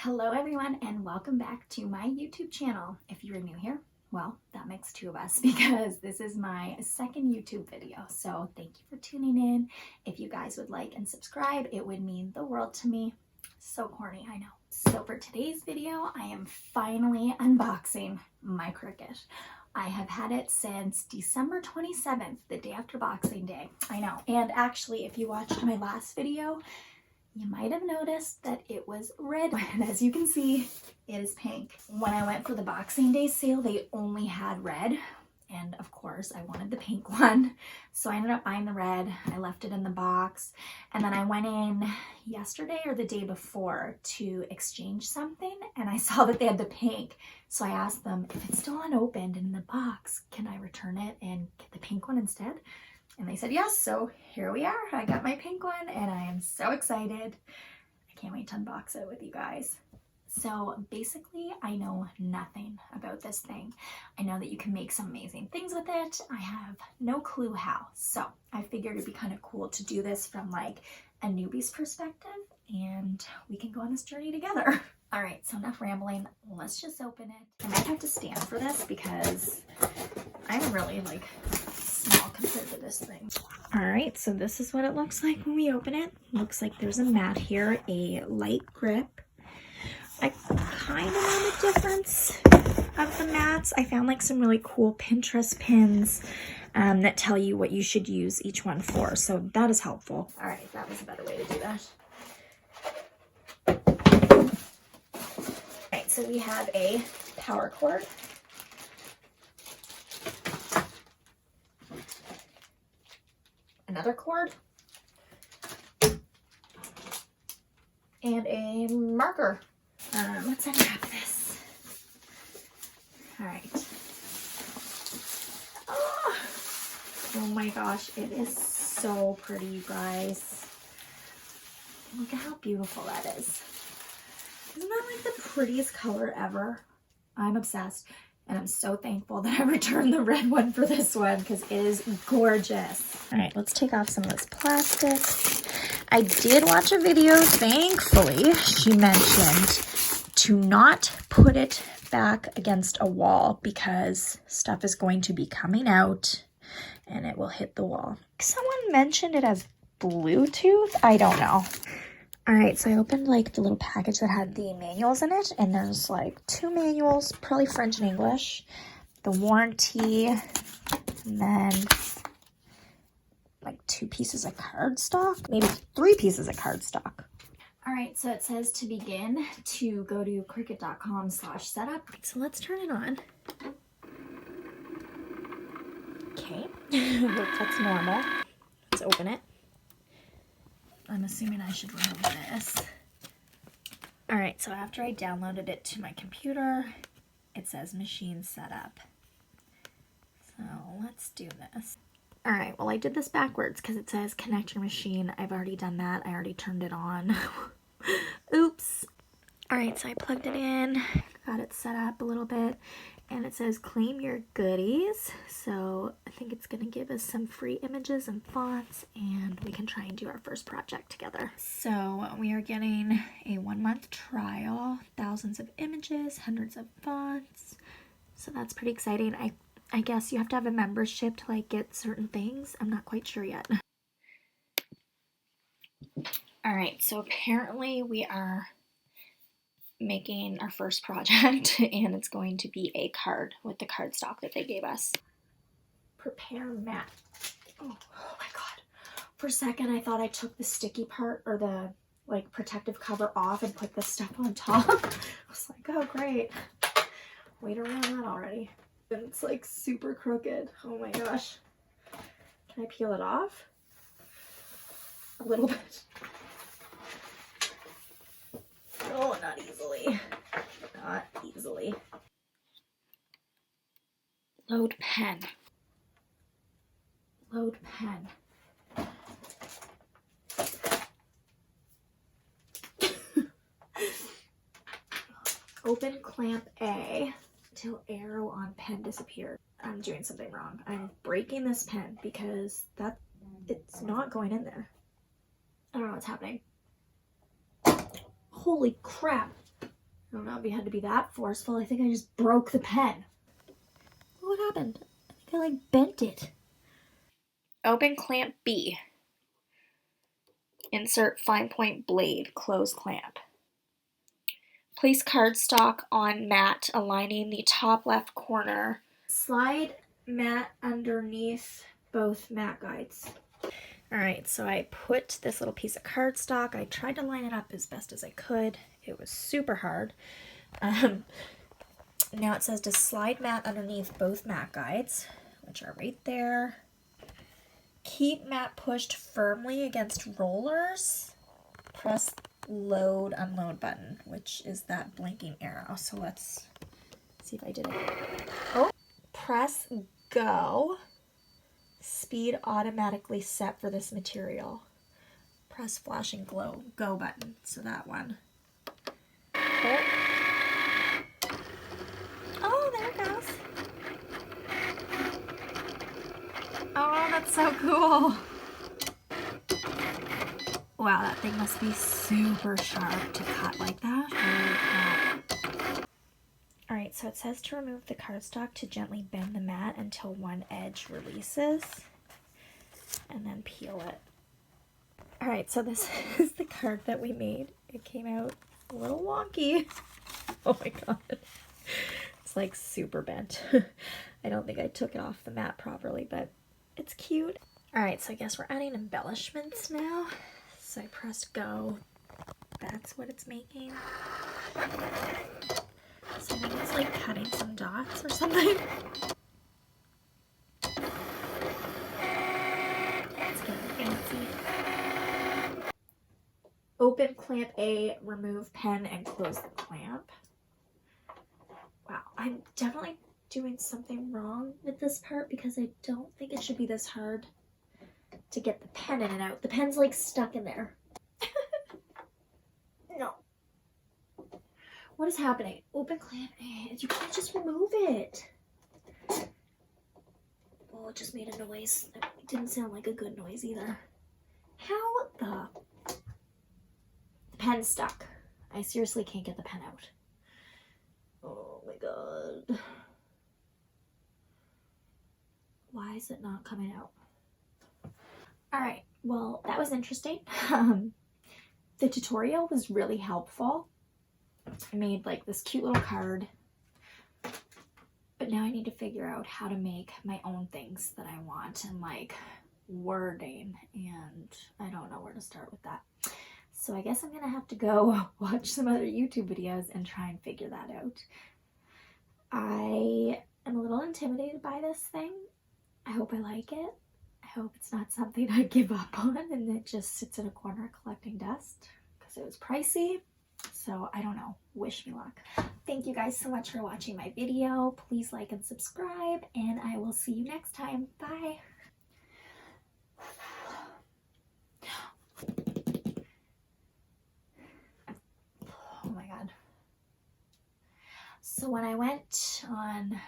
Hello everyone and welcome back to my YouTube channel. If you're new here, well, that makes two of us because this is my second YouTube video. So thank you for tuning in. If you guys would like and subscribe, it would mean the world to me. So corny, I know. So for today's video, I am finally unboxing my Cricut. I have had it since December 27th, the day after Boxing Day. I know. And actually, if you watched my last video, you might have noticed that it was red, and as you can see, it is pink. When I went for the Boxing Day sale, they only had red, and of course, I wanted the pink one. So I ended up buying the red. I left it in the box, and then I went in yesterday or the day before to exchange something, and I saw that they had the pink. So I asked them, if it's still unopened in the box, can I return it and get the pink one instead? And they said yes, so here we are. I got my pink one and I am so excited. I can't wait to unbox it with you guys. So basically, I know nothing about this thing. I know that you can make some amazing things with it. I have no clue how. So I figured it'd be kind of cool to do this from like a newbie's perspective and we can go on this journey together. All right, so enough rambling. Let's just open it. I might have to stand for this because I'm really like small compared to this thing. All right, so this is what it looks like when we open it. Looks like there's a mat here, a light grip. I kind of know the difference of the mats. I found like some really cool Pinterest pins that tell you what you should use each one for, so that is helpful. All right, that was a better way to do that. All right, so we have a power cord. Another cord, and a marker. Let's unwrap this. All right. Oh my gosh, it is so pretty, you guys. Look at how beautiful that is. Isn't that like the prettiest color ever? I'm obsessed. And I'm so thankful that I returned the red one for this one because it is gorgeous. All right, let's take off some of this plastic. I did watch a video, thankfully. She mentioned to not put it back against a wall because stuff is going to be coming out and it will hit the wall. Someone mentioned it as Bluetooth. I don't know. All right, so I opened like the little package that had the manuals in it, and there's like 2 manuals, probably French and English, the warranty, and then like 2 pieces of cardstock, maybe 3 pieces of cardstock. All right, so it says to begin to go to Cricut.com/setup. So let's turn it on. Okay, that's normal. Let's open it. I'm assuming I should remove this. All right, so after I downloaded it to my computer, it says machine setup. So let's do this. All right, well, I did this backwards because it says connect your machine. I've already done that. I already turned it on. Oops. All right, so I plugged it in, got it set up a little bit, and it says claim your goodies. So I think it's gonna give us some free images and fonts and we can try and do our first project together. So we are getting a 1-month trial, thousands of images, hundreds of fonts. So that's pretty exciting. I guess you have to have a membership to like get certain things. I'm not quite sure yet. All right, so apparently we are making our first project and it's going to be a card with the cardstock that they gave us. Prepare mat. Oh my god. For a second I thought I took the sticky part or the like protective cover off and put this stuff on top. I was like, oh great. Wait around that already. And it's like super crooked. Oh my gosh. Can I peel it off? A little bit. Oh, not easily. Not easily. Load pen. Load pen. Open clamp A till arrow on pen disappears. I'm doing something wrong. I'm breaking this pen because it's not going in there. I don't know what's happening. Holy crap. I don't know if you had to be that forceful. I think I just broke the pen. What happened? I think I like bent it. Open clamp B. Insert fine point blade, close clamp. Place cardstock on mat, aligning the top left corner. Slide mat underneath both mat guides. All right, so I put this little piece of cardstock. I tried to line it up as best as I could. It was super hard. Now it says to slide mat underneath both mat guides, which are right there. Keep mat pushed firmly against rollers. Press load, unload button, which is that blinking arrow. So let's see if I did it. Oh, press go. Speed automatically set for this material. Press flashing glow, go button. So that one. Oh, there it goes. Oh, that's so cool. Wow, that thing must be super sharp to cut like that. All right, so it says to remove the cardstock to gently bend the mat until one edge releases, and then peel it. All right, so this is the card that we made. It came out a little wonky. Oh my god. It's like super bent. I don't think I took it off the mat properly, but it's cute. All right, so I guess we're adding embellishments now. So I pressed go. That's what it's making. So maybe it's like cutting some dots or something. It's getting fancy. Open clamp A, remove pen, and close the clamp. Wow, I'm definitely doing something wrong with this part because I don't think it should be this hard to get the pen in and out. The pen's like stuck in there. No. What is happening? Open clamp A. You can't just remove it. Oh, it just made a noise. It didn't sound like a good noise either. How the pen's stuck. I seriously can't get the pen out. Oh my god. Why is it not coming out? Alright, well, that was interesting. The tutorial was really helpful. I made like this cute little card. But now I need to figure out how to make my own things that I want and like wording, and I don't know where to start with that. So I guess I'm gonna have to go watch some other YouTube videos and try and figure that out. I am a little intimidated by this thing. I hope I like it. I hope it's not something I give up on and it just sits in a corner collecting dust because it was pricey. So I don't know. Wish me luck. Thank you guys so much for watching my video. Please like and subscribe, and I will see you next time. Bye. Oh my god. So when I went on